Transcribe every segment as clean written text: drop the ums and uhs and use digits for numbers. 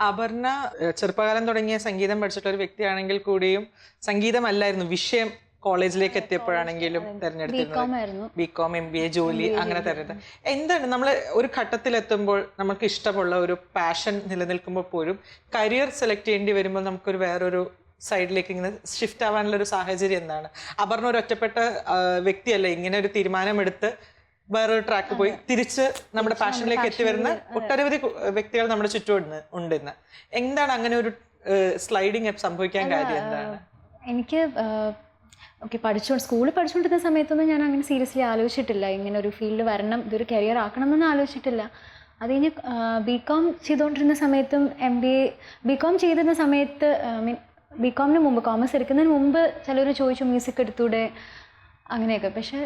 അപർണ ചെറുപ്പകാലം തുടങ്ങിയ സംഗീതം പഠിച്ചിട്ടുള്ള ഒരു വ്യക്തിയാണെങ്കിൽ കൂടിയും സംഗീതമല്ലായിരുന്നു വിഷയം കോളേജിലേക്ക് എത്തിയപ്പോഴാണെങ്കിലും തെരഞ്ഞെടുത്തിരുന്നത്. ബികോം, MBA, ജോലി അങ്ങനെ തെരഞ്ഞെടുത്തത്. എന്താണ് നമ്മൾ ഒരു ഘട്ടത്തിലെത്തുമ്പോൾ നമുക്ക് ഇഷ്ടമുള്ള ഒരു പാഷൻ നിലനിൽക്കുമ്പോൾ പോലും കരിയർ സെലക്ട് ചെയ്യേണ്ടി വരുമ്പോൾ നമുക്കൊരു വേറൊരു സൈഡിലേക്ക് ഇങ്ങനെ ഷിഫ്റ്റ് ആവാനുള്ള ഒരു സാഹചര്യം എന്താണ്? അപർണ ഒരു ഒറ്റപ്പെട്ട വ്യക്തിയല്ലേ, ഇങ്ങനെ ഒരു തീരുമാനമെടുത്ത് വേറൊരു ട്രാക്ക് പോയി തിരിച്ച് നമ്മുടെ പാഷനിലേക്ക് എത്തി വരുന്ന ഒട്ടനവധി വ്യക്തികൾ നമ്മുടെ ചുറ്റും ഉണ്ടെന്ന്. എന്താണ് അങ്ങനെ ഒരു സ്ലൈഡിങ് സംഭവിക്കാൻ കാര്യം എന്താണ്? എനിക്ക് സ്കൂളിൽ പഠിച്ചുകൊണ്ടിരുന്ന സമയത്തൊന്നും ഞാൻ അങ്ങനെ സീരിയസ്ലി ആലോചിച്ചിട്ടില്ല, ഇങ്ങനെ ഒരു ഫീൽഡ് വരണം, ഇതൊരു കരിയർ ആക്കണം എന്നൊന്നും ആലോചിച്ചിട്ടില്ല. അത് കഴിഞ്ഞ് BCom ചെയ്തുകൊണ്ടിരുന്ന സമയത്തും BCom ചെയ്തിരുന്ന സമയത്ത് BComന് മുമ്പ്, കോമേഴ്സ് എടുക്കുന്നതിന് മുമ്പ് ചിലർ ചോദിച്ചു മ്യൂസിക് എടുത്തൂടെ അങ്ങനെയൊക്കെ. പക്ഷേ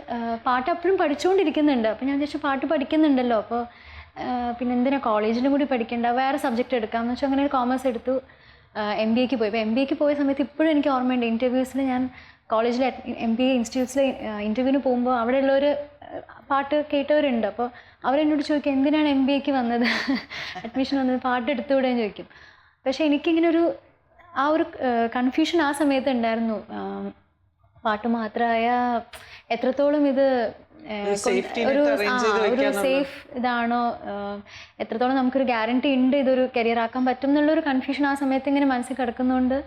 പാട്ട് അപ്പോഴും പഠിച്ചുകൊണ്ടിരിക്കുന്നുണ്ട്. അപ്പോൾ ഞാൻ വിചാരിച്ചു പാട്ട് പഠിക്കുന്നുണ്ടല്ലോ, അപ്പോൾ പിന്നെ എന്തിനാ കോളേജിലും കൂടി പഠിക്കേണ്ട, വേറെ സബ്ജക്റ്റ് എടുക്കാമെന്ന് വെച്ചാൽ അങ്ങനെ കോമേഴ്സ് എടുത്തു. MBAക്ക് പോയി. അപ്പോൾ MBAക്ക് പോയ സമയത്ത് ഇപ്പോഴും എനിക്ക് ഓർമ്മയുണ്ട്, ഇൻ്റർവ്യൂസിൽ ഞാൻ കോളേജിലെ MBA ഇൻസ്റ്റിറ്റ്യൂട്ട്സിലെ ഇൻ്റർവ്യൂവിന് പോകുമ്പോൾ അവിടെയുള്ളവർ പാട്ട് കേട്ടവരുണ്ട്. അപ്പോൾ അവരെന്നോട് ചോദിക്കും എന്തിനാണ് MBAക്ക് വന്നത്, അഡ്മിഷൻ വന്നത്, പാട്ട് എടുത്തുകൂടെ എന്ന് ചോദിക്കും. പക്ഷേ എനിക്കിങ്ങനെ ആ ഒരു കൺഫ്യൂഷൻ ആ സമയത്ത് ഉണ്ടായിരുന്നു. പാട്ട് മാത്രമായ എത്രത്തോളം ഇത് ഒരു സേഫ് ഇതാണോ, എത്രത്തോളം നമുക്കൊരു ഗ്യാരണ്ടി ഉണ്ട് ഇതൊരു കരിയർ ആക്കാൻ പറ്റും എന്നുള്ളൊരു കൺഫ്യൂഷൻ ആ സമയത്ത് ഇങ്ങനെ മനസ്സിൽ കിടക്കുന്നതുകൊണ്ട്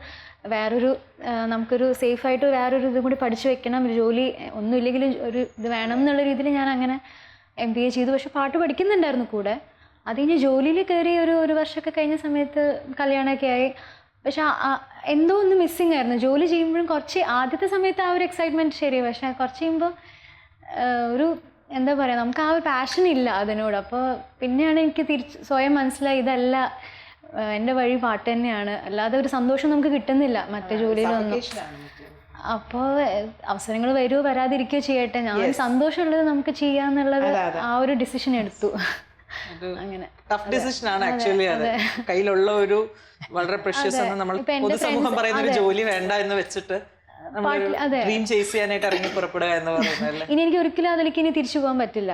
നമുക്കൊരു സേഫായിട്ട് വേറൊരു ഇതും കൂടി പഠിച്ചു വെക്കണം, ജോലി ഒന്നുമില്ലെങ്കിലും ഒരു ഇത് വേണം എന്നുള്ള രീതിയിൽ ഞാൻ അങ്ങനെ MBA ചെയ്തു. പക്ഷെ പാട്ട് പഠിക്കുന്നുണ്ടായിരുന്നു കൂടെ. അതിന് ജോലിയിൽ കയറി ഒരു വർഷമൊക്കെ കഴിഞ്ഞ സമയത്ത് കല്യാണമൊക്കെ ആയി. പക്ഷെ എന്തോ ഒന്ന് മിസ്സിങ് ആയിരുന്നു. ജോലി ചെയ്യുമ്പോഴും കുറച്ച് ആദ്യത്തെ സമയത്ത് ആ ഒരു എക്സൈറ്റ്മെൻറ്റ് ശരിയാണ്, പക്ഷെ കുറച്ച് കഴിയുമ്പോൾ ഒരു എന്താ പറയുക, നമുക്ക് ആ ഒരു പാഷൻ ഇല്ല അതിനോട്. അപ്പോൾ പിന്നെയാണ് എനിക്ക് സ്വയം മനസ്സിലായി ഇതല്ല എൻ്റെ വഴി, പാട്ട് തന്നെയാണ്, അല്ലാതെ ഒരു സന്തോഷം നമുക്ക് കിട്ടുന്നില്ല മറ്റേ ജോലിയിലൊന്നും. അപ്പോൾ അവസരങ്ങൾ വരുമോ വരാതിരിക്കുകയോ ചെയ്യട്ടെ, ഞാൻ സന്തോഷമുള്ളത് നമുക്ക് ചെയ്യാന്നുള്ളത് ആ ഒരു ഡിസിഷൻ എടുത്തു. അങ്ങനെ ടഫ് ഡിസിഷൻ ആണ് ആക്ച്വലി. അത് കയ്യിലുള്ള ഒരു വളരെ പ്രഷ്യസ് എന്ന് നമ്മൾ പൊതുസമൂഹം പറയുന്ന ഒരു ജോലി വേണ്ട എന്ന് വെച്ചിട്ട് ഡ്രീം ചേസ് ചെയ്യാനായിട്ട് ഇറങ്ങി പുറപ്പെടുക എന്ന് പറയുന്നത്. ഇനി എനിക്ക് ഒരിക്കലും അതിലേക്ക് ഇനി തിരിച്ചു പോകാൻ പറ്റില്ല.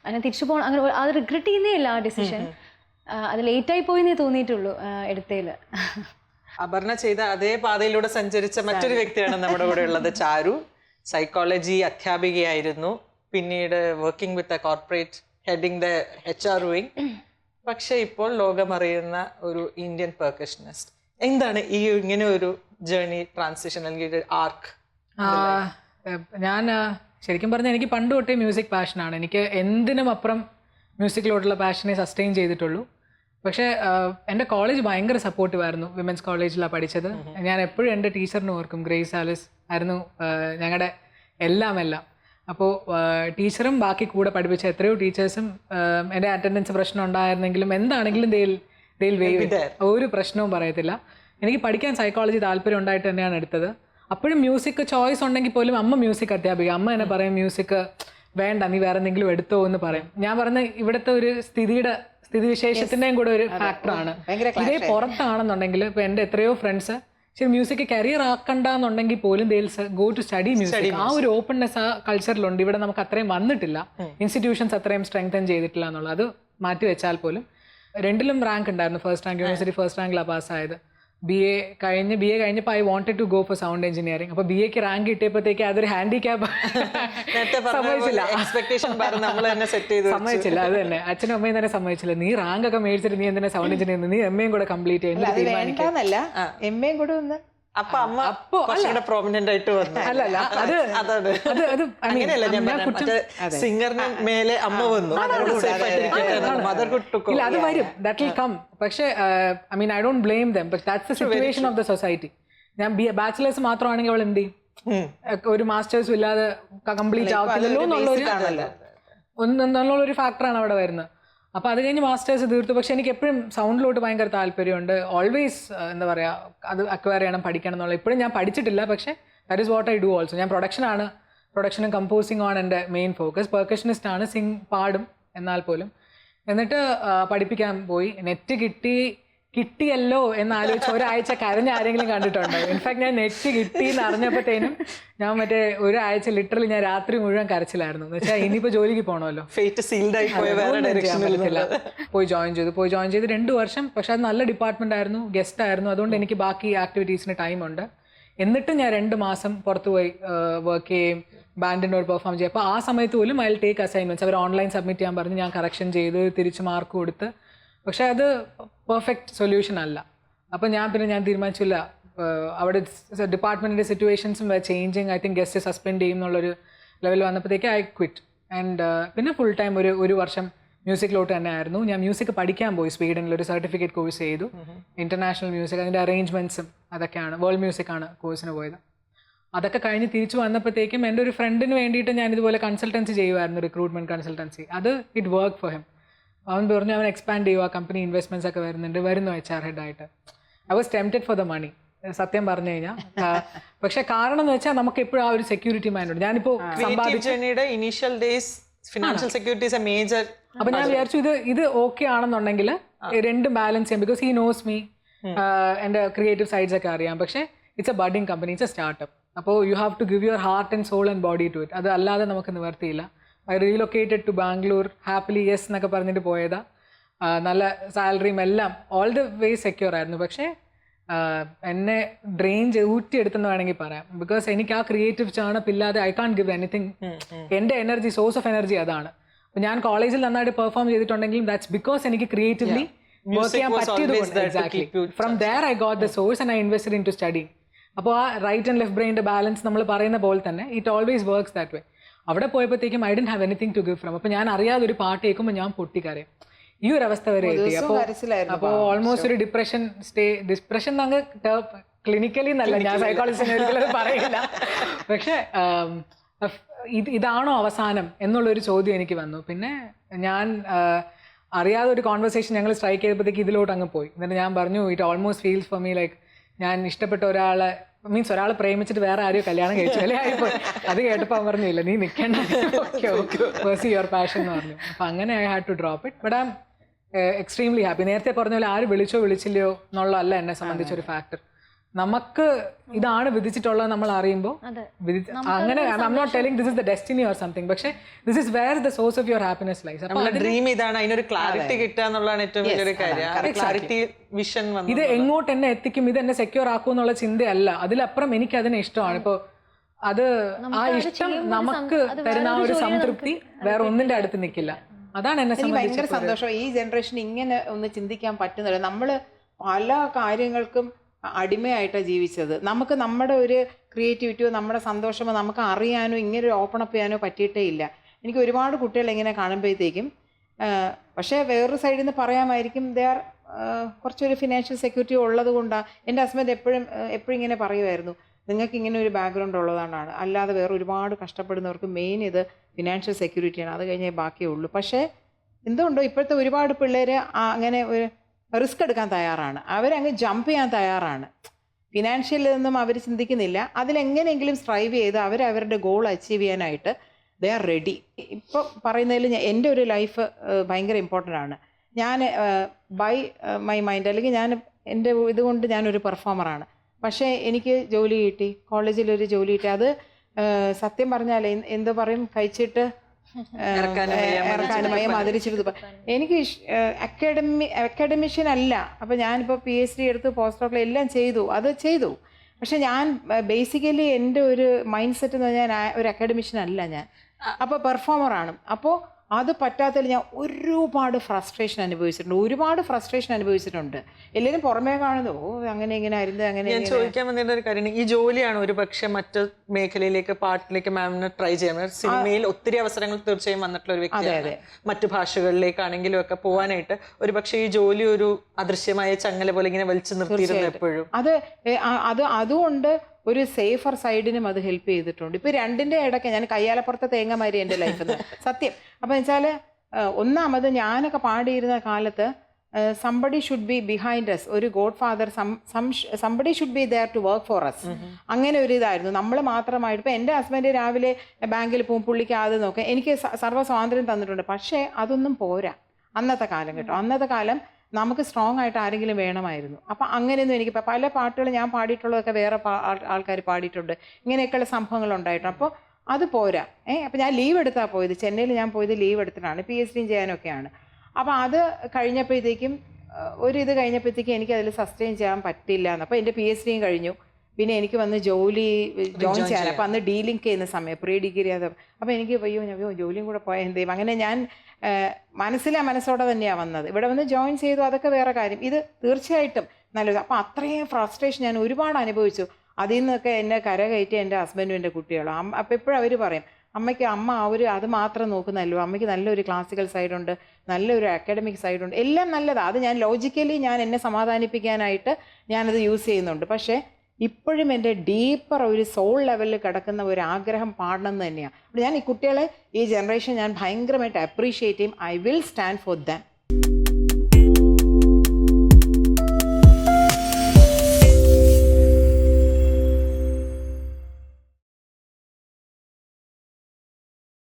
അങ്ങനെ തിരിച്ചു പോകണം, അങ്ങനെ അത് റിഗ്രറ്റ് ചെയ്യുന്നേ ഇല്ല ആ ഡിസിഷൻ. അത് ലേറ്റായി പോയെന്നേ തോന്നിയിട്ടുള്ളൂ എടുത്തതില്. അപർണ ചെയ്ത അതേ പാതയിലൂടെ സഞ്ചരിച്ച മറ്റൊരു വ്യക്തിയാണ് നമ്മുടെ കൂടെ ഉള്ളത്. ചാരു സൈക്കോളജി അധ്യാപികയായിരുന്നു, പിന്നീട് working with a corporate heading the HR wing. പക്ഷെ ഇപ്പോൾ ലോകമറിയുന്ന ഒരു ഇന്ത്യൻ പെർക്കഷനിസ്റ്റ്. എന്താണ് ഈ ഇങ്ങനെ ഒരു ജേർണി, ട്രാൻസിഷൻ അല്ലെങ്കിൽ ആർക്ക്? ഞാൻ ശരിക്കും പറഞ്ഞാൽ എനിക്ക് പണ്ട് തൊട്ടേ മ്യൂസിക് പാഷനാണ്. എനിക്ക് എന്തിനും അപ്പുറം മ്യൂസിക്കിലോട്ടുള്ള പാഷനെ സസ്റ്റെയിൻ ചെയ്തിട്ടുള്ളൂ. പക്ഷേ എൻ്റെ കോളേജ് ഭയങ്കര സപ്പോർട്ടീവായിരുന്നു. വിമൻസ് കോളേജിലാണ് പഠിച്ചത്. ഞാൻ എപ്പോഴും എൻ്റെ ടീച്ചറിന് ഓർക്കും, ഗ്രേസ് ആലിസ് ആയിരുന്നു ഞങ്ങളുടെ എല്ലാം. അപ്പോൾ ടീച്ചറും ബാക്കി കൂടെ പഠിപ്പിച്ച എത്രയോ ടീച്ചേഴ്സും എൻ്റെ അറ്റൻഡൻസ് പ്രശ്നം ഉണ്ടായിരുന്നെങ്കിലും എന്താണെങ്കിലും ഒരു പ്രശ്നവും പറയത്തില്ല. എനിക്ക് പഠിക്കാൻ സൈക്കോളജി താല്പര്യം ഉണ്ടായിട്ട് തന്നെയാണ് എടുത്തത്. അപ്പോഴും മ്യൂസിക് ചോയ്സ് ഉണ്ടെങ്കിൽ പോലും അമ്മ മ്യൂസിക് അധ്യാപിക, അമ്മ എന്നെ പറയും മ്യൂസിക് വേണ്ട, നീ വേറെ എന്തെങ്കിലും എടുത്തോ എന്ന് പറയും. ഞാൻ പറഞ്ഞ ഇവിടുത്തെ ഒരു സ്ഥിതിവിശേഷത്തിൻ്റെയും കൂടെ ഒരു ഫാക്ടറാണ്. ഇതേ പുറത്താണെന്നുണ്ടെങ്കിൽ ഇപ്പോൾ എൻ്റെ എത്രയോ ഫ്രണ്ട്സ് ശരി മ്യൂസിക് കരിയർ ആക്കണ്ടെന്നുണ്ടെങ്കിൽ പോലും ഗോ ടു സ്റ്റഡി മ്യൂസിക്. ആ ഒരു ഓപ്പൺനെസ് ആ കൾച്ചറിലുണ്ട്. ഇവിടെ നമുക്ക് അത്രയും വന്നിട്ടില്ല, ഇൻസ്റ്റിറ്റ്യൂഷൻസ് അത്രയും സ്ട്രെങ്തൻ ചെയ്തിട്ടില്ല എന്നുള്ളത്. അത് മാറ്റി വെച്ചാൽ പോലും രണ്ടിലും റാങ്ക് ഉണ്ടായിരുന്നു. ഫസ്റ്റ് റാങ്ക്, യൂണിവേഴ്സിറ്റി ഫസ്റ്റ് റാങ്കിലാണ് പാസ്സായത്. BA കഴിഞ്ഞപ്പോൾ I wanted to go for sound engineering. അപ്പോൾ BAക്ക് റാങ്ക് കിട്ടിയപ്പോഴത്തേക്ക് അതൊരു ഹാൻഡിക്യാപ്പ് സമ്മതിച്ചില്ല. അത് തന്നെ അച്ഛനും അമ്മയും തന്നെ സമ്മതിച്ചില്ല. നീ റാങ്ക് ഒക്കെ മേടിച്ചിട്ട് നീ എന്തിനാ സൗണ്ട് എഞ്ചിനീയർ, നീ MA കൂടെ കംപ്ലീറ്റ് ചെയ്യുന്നത് തീരുമാനിക്കാന്നല്ല. MA കൂടെ ഒന്ന് പ്രോമിനന്റ് ആയിട്ട് വന്നു. അല്ലല്ല, സിംഗറിന് മേലെ അമ്മ വന്നു, അത് വരും, ദാറ്റ് വിൽ കം. പക്ഷേ I mean I don't blame dum, but that's the situation of the society. ഞാൻ ബാച്ചിലേഴ്സ് മാത്രമാണെങ്കിൽ അവൾ എന്ത് ചെയ്യും, ഒരു മാസ്റ്റേഴ്സും ഇല്ലാതെ കംപ്ലീറ്റ് ആവത്തില്ലല്ലോ എന്നുള്ളൊരു ഫാക്ടറാണ് അവിടെ വരുന്നത്. അപ്പോൾ അത് കഴിഞ്ഞ് മാസ്റ്റേഴ്സ് തീർത്തു. പക്ഷെ എനിക്ക് എപ്പോഴും സൗണ്ടിലോട്ട് ഭയങ്കര താല്പര്യമുണ്ട്. ഓൾവേസ് എന്താ പറയുക, അത് അക്വയർ ചെയ്യണം, പഠിക്കണം എന്നുള്ള. ഇപ്പോഴും ഞാൻ പഠിച്ചിട്ടില്ല, പക്ഷേ that is what I do also. ഞാൻ പ്രൊഡക്ഷനും കമ്പോസിങ്ങും ആണ് എൻ്റെ മെയിൻ ഫോക്കസ്. പെർക്കഷനിസ്റ്റ് ആണ്, പാടും എന്നാൽ പോലും. എന്നിട്ട് പഠിപ്പിക്കാൻ പോയി. നെറ്റ് കിട്ടി, കിട്ടിയല്ലോ എന്നാലോചിച്ച് ഒരാഴ്ച കരഞ്ഞ ആരെങ്കിലും കണ്ടിട്ടുണ്ടോ? ഇൻഫാക്ട് ഞാൻ നെറ്റ് കിട്ടി എന്ന് അറിഞ്ഞപ്പോഴത്തേനും ഞാൻ മറ്റേ ഒരാഴ്ച ലിറ്ററലി ഞാൻ രാത്രി മുഴുവൻ കരച്ചിലായിരുന്നു. എന്ന് വെച്ചാൽ ഇനിയിപ്പോൾ ജോലിക്ക് പോകണമല്ലോ, പോയി ജോയിൻ ചെയ്ത് 2 വർഷം. പക്ഷെ അത് നല്ല ഡിപ്പാർട്ട്മെന്റ് ആയിരുന്നു, ഗസ്റ്റ് ആയിരുന്നു, അതുകൊണ്ട് എനിക്ക് ബാക്കി ആക്ടിവിറ്റീസിന് ടൈമുണ്ട്. എന്നിട്ടും ഞാൻ 2 മാസം പുറത്ത് പോയി വർക്ക് ചെയ്യും, ബാൻഡിൻ്റെ ഒരു പെർഫോം ചെയ്യും. അപ്പോൾ ആ സമയത്ത് പോലും ഐ വിൽ ടേക്ക് അസൈൻമെൻറ്റ്സ്. അവർ ഓൺലൈൻ സബ്മിറ്റ് ചെയ്യാൻ പറഞ്ഞ് ഞാൻ കറക്ഷൻ ചെയ്ത് തിരിച്ച് മാർക്ക് കൊടുത്ത്. പക്ഷേ അത് പെർഫെക്റ്റ് സൊല്യൂഷൻ അല്ല. അപ്പോൾ ഞാൻ തീരുമാനിച്ചില്ല, അവിടെ ഡിപ്പാർട്ട്മെൻറ്റിൻ്റെ സിറ്റുവേഷൻസും changing, I think guest suspend ചെയ്യും എന്നുള്ളൊരു ലെവൽ വന്നപ്പോഴത്തേക്ക് ഐ ക്വിറ്റ്. ആൻഡ് പിന്നെ ഫുൾ ടൈം ഒരു വർഷം മ്യൂസിക്കിലോട്ട് തന്നെ ആയിരുന്നു. ഞാൻ മ്യൂസിക് പഠിക്കാൻ പോയി സ്വീഡനിൽ, ഒരു സർട്ടിഫിക്കറ്റ് കോഴ്സ് ചെയ്തു, ഇൻ്റർനാഷണൽ മ്യൂസിക്, അതിൻ്റെ അറേഞ്ച്മെൻറ്റ്സും അതൊക്കെയാണ്, വേൾഡ് മ്യൂസിക്കാണ് കോഴ്സിന് പോയത്. അതൊക്കെ കഴിഞ്ഞ് തിരിച്ചു വന്നപ്പോഴത്തേക്കും എൻ്റെ ഒരു ഫ്രണ്ടിന് വേണ്ടിയിട്ട് ഞാൻ ഇതുപോലെ കൺസൾട്ടൻസി ചെയ്യുമായിരുന്നു, റിക്രൂട്ട്മെൻറ്റ് കൺസൾട്ടൻസി. അത് ഇറ്റ് വർക്ക് ഫോർ ഹിം. അവൻ പറഞ്ഞു അവൻ എക്സ്പാൻഡ് ചെയ്യുക, കമ്പനി ഇൻവെസ്റ്റ്മെൻറ്റ്സ് ഒക്കെ വരുന്നു HR ഹെഡായിട്ട്. I was tempted for the money, സത്യം പറഞ്ഞു കഴിഞ്ഞാൽ. പക്ഷെ കാരണം എന്ന് വെച്ചാൽ നമുക്ക് എപ്പോഴും ആ ഒരു സെക്യൂരിറ്റി മൈൻഡ് ഉണ്ട്. ഞാനിപ്പോൾ initial days financial security is a major. അപ്പൊ ഞാൻ വിചാരിച്ചു ഇത് ഓക്കെ ആണെന്നുണ്ടെങ്കിൽ രണ്ടും ബാലൻസ് ചെയ്യാം. ബിക്കോസ് ഹി നോസ് മീ, എൻ്റെ ക്രിയേറ്റീവ് സൈഡ്സ് ഒക്കെ അറിയാം. പക്ഷേ it's a budding company, it's a startup. അപ്പോൾ you have to give your heart and soul and body to it. അത് അല്ലാതെ നമുക്ക് നിവർത്തിയില്ല. I relocated to Bangalore, happily yes എന്നൊക്കെ പറഞ്ഞിട്ട് പോയതാ. നല്ല സാലറിയും എല്ലാം ഓൾ ദ വേ സെക്യൂർ ആയിരുന്നു. പക്ഷേ എന്നെ ഡ്രെയിൻ ഊറ്റിയെടുത്തെന്ന് വേണമെങ്കിൽ പറയാം. ബിക്കോസ് എനിക്ക് ആ ക്രിയേറ്റീവ് ചാണപ്പ് ഇല്ലാതെ ഐ കാൺ ഗിവ് എനിത്തിങ്. എൻ്റെ എനർജി, സോഴ്സ് ഓഫ് എനർജി അതാണ്. അപ്പോൾ ഞാൻ കോളേജിൽ നന്നായിട്ട് പെർഫോം ചെയ്തിട്ടുണ്ടെങ്കിലും ദാറ്റ്സ് ബിക്കോസ് എനിക്ക് ക്രിയേറ്റീവ്ലി വർക്ക് ചെയ്യാൻ പറ്റിയത്. Exactly. From there I got the source and I invested in to study. അപ്പോൾ ആ റൈറ്റ് ആൻഡ് ലെഫ്റ്റ് ബ്രെയിൻ്റെ ബാലൻസ് നമ്മൾ പറയുന്ന പോലെ തന്നെ it always works that way. അവിടെ പോയപ്പോഴത്തേക്കും I don't have anything to give from. അപ്പോൾ ഞാൻ അറിയാതെ ഒരു പാട്ട് കേൾക്കുമ്പോൾ ഞാൻ പൊട്ടിക്കരയും. ഈ ഒരു അവസ്ഥ വരെ എത്തി. അപ്പോൾ ഓൾമോസ്റ്റ് ഒരു ഡിപ്രഷൻ അങ്ങ് ക്ലിനിക്കലി എന്നല്ല, ഞാൻ സൈക്കോളജിസ്റ്റിനെ ഒരിക്കലും പറയില്ല. പക്ഷെ ഇതാണോ അവസാനം എന്നുള്ളൊരു ചോദ്യം എനിക്ക് വന്നു. പിന്നെ ഞാൻ അറിയാതെ ഒരു കോൺവെർസേഷൻ ഞങ്ങൾ സ്ട്രൈക്ക് ചെയ്തപ്പോഴത്തേക്ക് ഇതിലോട്ട് അങ്ങ് പോയി. എന്നിട്ട് ഞാൻ പറഞ്ഞു it almost feels for me like ഞാൻ ഇഷ്ടപ്പെട്ട ഒരാളെ ഒരാളെ പ്രേമിച്ചിട്ട് വേറെ ആരും കല്യാണം കഴിച്ചു അല്ലേ ആയിപ്പോയി. അത് കേട്ടപ്പോൾ അവൻ പറഞ്ഞില്ല നീ നിൽക്കേണ്ട, യുവർ പാഷൻ എന്ന് പറഞ്ഞു. അപ്പം അങ്ങനെ I had to drop it. But I am extremely happy. നേരത്തെ പറഞ്ഞ പോലെ ആര് വിളിച്ചോ വിളിച്ചില്ലയോ എന്നുള്ളതല്ല എന്നെ സംബന്ധിച്ചൊരു ഫാക്ടർ. നമുക്ക് ഇതാണ് വിധിച്ചിട്ടുള്ളത് നമ്മൾ അറിയുമ്പോൾ അങ്ങനെ I am not telling this is the destiny or something, പക്ഷേ this is where the source of your happiness lies. Dream ഇതാണ്, അതിനൊരു ക്ലാരിറ്റി കിട്ടുക എന്നുള്ളതാണ് ഏറ്റവും വലിയൊരു കാര്യം. Clarity vision. ഇത് എങ്ങോട്ട് എന്നെ എത്തിക്കും, ഇത് എന്നെ സെക്യൂർ ആക്കും എന്നുള്ള ചിന്തയല്ല, അതിലപ്പുറം എനിക്ക് അതിന് ഇഷ്ടമാണ്. ഇപ്പോൾ അത് ആ ഇഷ്ടം നമുക്ക് തരുന്ന ഒരു സംതൃപ്തി വേറെ ഒന്നിന്റെ അടുത്ത് നിൽക്കില്ല. അതാണ് എന്നെ ഭയങ്കര സന്തോഷം. ഈ ജനറേഷൻ ഇങ്ങനെ ഒന്ന് ചിന്തിക്കാൻ പറ്റുന്നില്ല. നമ്മൾ പല കാര്യങ്ങൾക്കും അടിമയായിട്ടാണ് ജീവിച്ചത്. നമുക്ക് നമ്മുടെ ഒരു ക്രിയേറ്റിവിറ്റിയോ നമ്മുടെ സന്തോഷമോ നമുക്ക് അറിയാനോ ഇങ്ങനെ ഒരു ഓപ്പൺ അപ്പ് ചെയ്യാനോ പറ്റിയിട്ടേ ഇല്ല. എനിക്ക് ഒരുപാട് കുട്ടികൾ ഇങ്ങനെ കാണുമ്പോഴത്തേക്കും, പക്ഷേ വേറൊരു സൈഡിൽ നിന്ന് പറയാമായിരിക്കും ദേ ആർ കുറച്ചൊരു ഫിനാൻഷ്യൽ സെക്യൂരിറ്റി ഉള്ളത് കൊണ്ടാണ്. എൻ്റെ ഹസ്ബൻഡ് എപ്പോഴും ഇങ്ങനെ പറയുമായിരുന്നു നിങ്ങൾക്ക് ഇങ്ങനെ ഒരു ബാക്ക്ഗ്രൗണ്ട് ഉള്ളതാണ്, അല്ലാതെ വേറെ ഒരുപാട് കഷ്ടപ്പെടുന്നവർക്ക് മെയിൻ ഇത് ഫിനാൻഷ്യൽ സെക്യൂരിറ്റിയാണ്, അത് കഴിഞ്ഞേ ബാക്കിയേ ഉള്ളൂ. പക്ഷേ എന്തുകൊണ്ടോ ഇപ്പോഴത്തെ ഒരുപാട് പിള്ളേർ അങ്ങനെ ഒരു റിസ്ക് എടുക്കാൻ തയ്യാറാണ്, അവരങ്ങ് ജമ്പ് ചെയ്യാൻ തയ്യാറാണ്. ഫിനാൻഷ്യലിൽ നിന്നും അവർ ചിന്തിക്കുന്നില്ല, അതിലെങ്ങനെയെങ്കിലും സ്ട്രൈവ് ചെയ്ത് അവരവരുടെ ഗോൾ അച്ചീവ് ചെയ്യാനായിട്ട് ദേ ആർ റെഡി. ഇപ്പോൾ പറയുന്നതിൽ എൻ്റെ ഒരു ലൈഫ് ഭയങ്കര ഇമ്പോർട്ടൻ്റ് ആണ്. ഞാൻ ബൈ മൈ മൈൻഡ് അല്ലെങ്കിൽ ഞാൻ എൻ്റെ ഇതുകൊണ്ട് ഞാനൊരു പെർഫോമറാണ്. പക്ഷേ എനിക്ക് ജോലി കിട്ടി, കോളേജിലൊരു ജോലി കിട്ടി. അത് സത്യം പറഞ്ഞാൽ എന്തോ പറയും, കഴിച്ചിട്ട് ഇറക്കാനും ഭയം ആദരിച്ചിരുന്നു. എനിക്ക് അക്കാഡമിഷ്യൻ അല്ല. അപ്പോൾ ഞാനിപ്പോൾ PhD എടുത്ത് പോസ്റ്റ് ഡോക്ടർ എല്ലാം അത് ചെയ്തു. പക്ഷെ ഞാൻ ബേസിക്കലി എൻ്റെ ഒരു മൈൻഡ് സെറ്റ് എന്ന് പറഞ്ഞാൽ ഒരു അക്കാഡമിഷ്യൻ അല്ല ഞാൻ, അപ്പോൾ പെർഫോമറാണ്. അപ്പോൾ അത് പറ്റാത്തതിൽ ഞാൻ ഒരുപാട് ഫ്രസ്ട്രേഷൻ അനുഭവിച്ചിട്ടുണ്ട്. എല്ലാവരും പുറമേ കാണുന്നു അങ്ങനെ ഇങ്ങനെ ആയിരുന്നു അങ്ങനെ. ഞാൻ ചോദിക്കാൻ വന്നിട്ട് ഒരു കാര്യം, ഈ ജോലിയാണ് ഒരു പക്ഷെ മറ്റു മേഖലയിലേക്ക് പാട്ടിലേക്ക് മാമിന് ട്രൈ ചെയ്യാൻ, സിനിമയിൽ ഒത്തിരി അവസരങ്ങൾ തീർച്ചയായും വന്നിട്ടുള്ള ഒരു വ്യക്തിയാണ്. മറ്റു ഭാഷകളിലേക്കാണെങ്കിലും ഒക്കെ പോകാനായിട്ട് ഒരു പക്ഷെ ഈ ജോലി ഒരു അദൃശ്യമായ ചങ്ങല പോലെ ഇങ്ങനെ വലിച്ചു നിർത്തിയിരുന്നു എപ്പോഴും. അതുകൊണ്ട് ഒരു സേഫർ സൈഡിനും അത് ഹെൽപ്പ് ചെയ്തിട്ടുണ്ട്. ഇപ്പോൾ രണ്ടിൻ്റെ ഇടയ്ക്ക് ഞാൻ കയ്യാലപ്പുറത്തെ തേങ്ങമാരി എൻ്റെ ലൈഫിൽ നിന്ന് സത്യം. അപ്പോൾ വെച്ചാൽ ഒന്നാമത് ഞാനൊക്കെ പാടിയിരുന്ന കാലത്ത് somebody should be behind us, ഒരു godfather, somebody should be there to work for us, അങ്ങനെ ഒരു ഇതായിരുന്നു. നമ്മൾ മാത്രമായിട്ട് ഇപ്പോൾ എൻ്റെ ഹസ്ബൻഡ് രാവിലെ ബാങ്കിൽ പോകും, പുള്ളിക്ക് ആദ്യം നോക്കാം, എനിക്ക് സർവ്വ സ്വാതന്ത്ര്യം തന്നിട്ടുണ്ട്. പക്ഷേ അതൊന്നും പോരാ അന്നത്തെ കാലം കേട്ടോ. അന്നത്തെ കാലം നമുക്ക് സ്ട്രോങ് ആയിട്ട് ആരെങ്കിലും വേണമായിരുന്നു. അപ്പം അങ്ങനെയൊന്നും എനിക്ക് പല പാട്ടുകൾ ഞാൻ പാടിയിട്ടുള്ളതൊക്കെ വേറെ ആൾക്കാർ പാടിയിട്ടുണ്ട്, ഇങ്ങനെയൊക്കെയുള്ള സംഭവങ്ങൾ ഉണ്ടായിട്ടുണ്ട്. അപ്പോൾ അത് പോരാ. അപ്പം ഞാൻ ലീവ് എടുത്താൽ പോയത്, ചെന്നൈയിൽ ഞാൻ പോയത് ലീവ് എടുത്തിട്ടാണ്, PhD ചെയ്യാനൊക്കെയാണ്. അപ്പോൾ അത് കഴിഞ്ഞപ്പോഴത്തേക്കും ഇത് കഴിഞ്ഞപ്പോഴത്തേക്കും എനിക്ക് അതിൽ സസ്റ്റെയിൻ ചെയ്യാൻ പറ്റില്ല എന്ന്. അപ്പോൾ എൻ്റെ PhD കഴിഞ്ഞു, പിന്നെ എനിക്ക് വന്ന് ജോലി ജോയിൻ ചെയ്യാൻ. അപ്പം അന്ന് ഡീലിങ്ക് ചെയ്യുന്ന സമയം, പ്രീ ഡിഗ്രി അത്. അപ്പോൾ എനിക്ക് അയ്യോ ജോലിയും കൂടെ പോയാൽ എന്ത് ചെയ്യും, അങ്ങനെ ഞാൻ മനസ്സോടെ തന്നെയാണ് വന്നത്. ഇവിടെ വന്ന് ജോയിൻ ചെയ്തു, അതൊക്കെ വേറെ കാര്യം. ഇത് തീർച്ചയായിട്ടും നല്ലത്. അപ്പോൾ അത്രയും ഫ്രസ്ട്രേഷൻ ഞാൻ ഒരുപാട് അനുഭവിച്ചു. അതിൽ നിന്നൊക്കെ എന്നെ കരകയറ്റി എൻ്റെ ഹസ്ബൻഡും എൻ്റെ കുട്ടികളും. അപ്പോൾ എപ്പോഴും അവർ പറയും, അമ്മ അത് മാത്രം നോക്കുന്നല്ലോ, അമ്മയ്ക്ക് നല്ലൊരു ക്ലാസിക്കൽ സൈഡുണ്ട്, നല്ലൊരു അക്കാഡമിക് സൈഡുണ്ട്, എല്ലാം നല്ലതാണ്. അത് ഞാൻ ലോജിക്കലി ഞാൻ എന്നെ സമാധാനിപ്പിക്കാനായിട്ട് ഞാനത് യൂസ് ചെയ്യുന്നുണ്ട്. പക്ഷേ ഇപ്പോഴും എൻ്റെ ഡീപ്പർ ഒരു സോൾ ലെവലിൽ കിടക്കുന്ന ഒരു ആഗ്രഹം പാടണം എന്ന് തന്നെയാണ്. ഞാൻ ഈ കുട്ടികളെ, ഈ ജനറേഷൻ ഞാൻ ഭയങ്കരമായിട്ട് അപ്രീഷിയേറ്റ് ചെയ്യും. I will stand for them.